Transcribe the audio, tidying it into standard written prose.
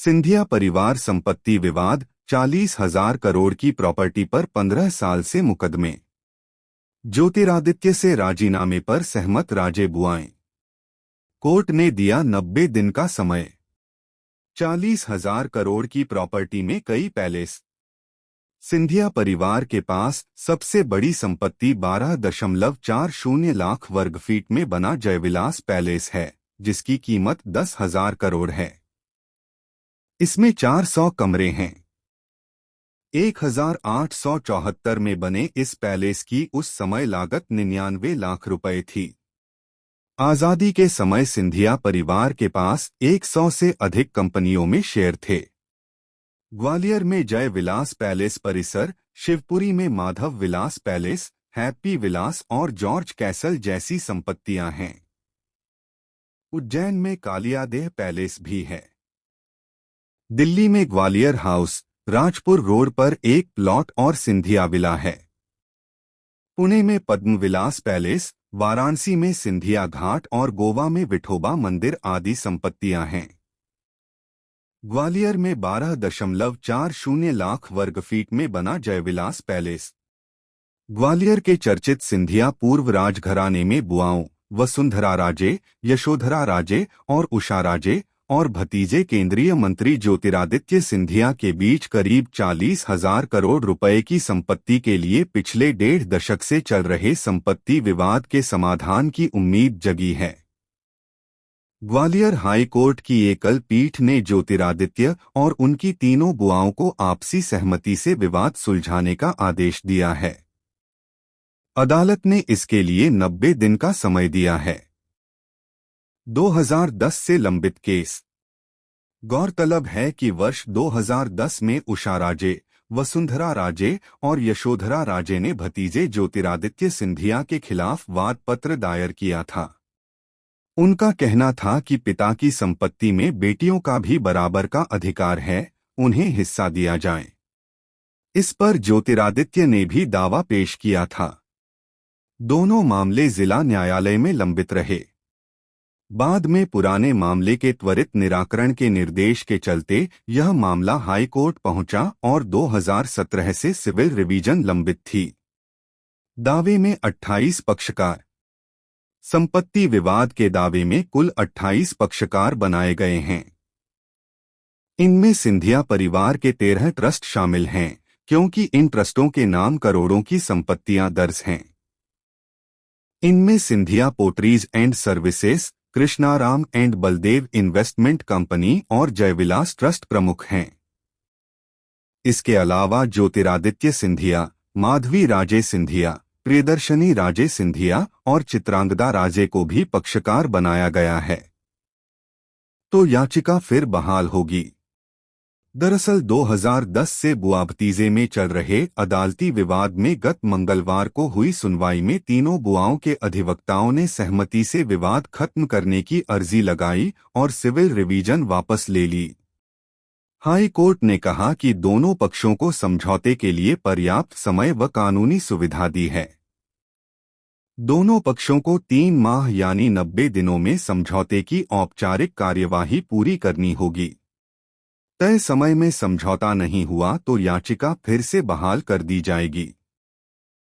सिंधिया परिवार संपत्ति विवाद, 40,000 करोड़ की प्रॉपर्टी पर 15 साल से मुकदमे। ज्योतिरादित्य से राजीनामे पर सहमत राजे बुआएं। कोर्ट ने दिया 90 दिन का समय। 40,000 करोड़ की प्रॉपर्टी में कई पैलेस। सिंधिया परिवार के पास सबसे बड़ी संपत्ति 12.40 लाख वर्ग फीट में बना जयविलास पैलेस है, जिसकी कीमत 10,000 करोड़ है। इसमें 400 कमरे हैं। 1874 में बने इस पैलेस की उस समय लागत 99 लाख रुपए थी। आजादी के समय सिंधिया परिवार के पास 100 से अधिक कंपनियों में शेयर थे। ग्वालियर में जय विलास पैलेस परिसर, शिवपुरी में माधव विलास पैलेस, हैप्पी विलास और जॉर्ज कैसल जैसी संपत्तियां हैं। उज्जैन में कालियादेह पैलेस भी है। दिल्ली में ग्वालियर हाउस, राजपुर रोड पर एक प्लॉट और सिंधिया विला है। पुणे में पद्म विलास पैलेस, वाराणसी में सिंधिया घाट और गोवा में विठोबा मंदिर आदि संपत्तियां हैं। ग्वालियर में 12.40 लाख वर्ग फीट में बना जयविलास पैलेस। ग्वालियर के चर्चित सिंधिया पूर्व राजघराने में बुआओं, वसुंधरा राजे, यशोधरा राजे और उषा राजे और भतीजे केंद्रीय मंत्री ज्योतिरादित्य सिंधिया के बीच करीब 40,000 करोड़ रुपए की संपत्ति के लिए पिछले 1.5 दशक से चल रहे संपत्ति विवाद के समाधान की उम्मीद जगी है। ग्वालियर हाई कोर्ट की एकल पीठ ने ज्योतिरादित्य और उनकी तीनों बुआओं को आपसी सहमति से विवाद सुलझाने का आदेश दिया है। अदालत ने इसके लिए 90 दिन का समय दिया है। 2010 से लंबित केस। गौरतलब है कि वर्ष 2010 में उषा राजे, वसुंधरा राजे और यशोधरा राजे ने भतीजे ज्योतिरादित्य सिंधिया के खिलाफ वाद पत्र दायर किया था। उनका कहना था कि पिता की संपत्ति में बेटियों का भी बराबर का अधिकार है, उन्हें हिस्सा दिया जाए। इस पर ज्योतिरादित्य ने भी दावा पेश किया था। दोनों मामले जिला न्यायालय में लंबित रहे। बाद में पुराने मामले के त्वरित निराकरण के निर्देश के चलते यह मामला हाई कोर्ट पहुंचा और 2017 से सिविल रिवीजन लंबित थी। दावे में 28 पक्षकार। संपत्ति विवाद के दावे में कुल 28 पक्षकार बनाए गए हैं। इनमें सिंधिया परिवार के 13 ट्रस्ट शामिल हैं, क्योंकि इन ट्रस्टों के नाम करोड़ों की संपत्तियां दर्ज हैं। इनमें Scindia potteries and services, Krishnaram and Baldev investment company और जयविलास ट्रस्ट प्रमुख हैं। इसके अलावा ज्योतिरादित्य सिंधिया, माधवी राजे सिंधिया, प्रियदर्शनी राजे सिंधिया और चित्रांगदा राजे को भी पक्षकार बनाया गया है। तो याचिका फिर बहाल होगी। दरअसल 2010 से बुआ भतीजे में चल रहे अदालती विवाद में गत मंगलवार को हुई सुनवाई में तीनों बुआओं के अधिवक्ताओं ने सहमति से विवाद खत्म करने की अर्जी लगाई और सिविल रिवीजन वापस ले ली। हाई कोर्ट ने कहा कि दोनों पक्षों को समझौते के लिए पर्याप्त समय व कानूनी सुविधा दी है। दोनों पक्षों को 3 माह यानी 90 दिनों में समझौते की औपचारिक कार्यवाही पूरी करनी होगी। तय समय में समझौता नहीं हुआ तो याचिका फिर से बहाल कर दी जाएगी।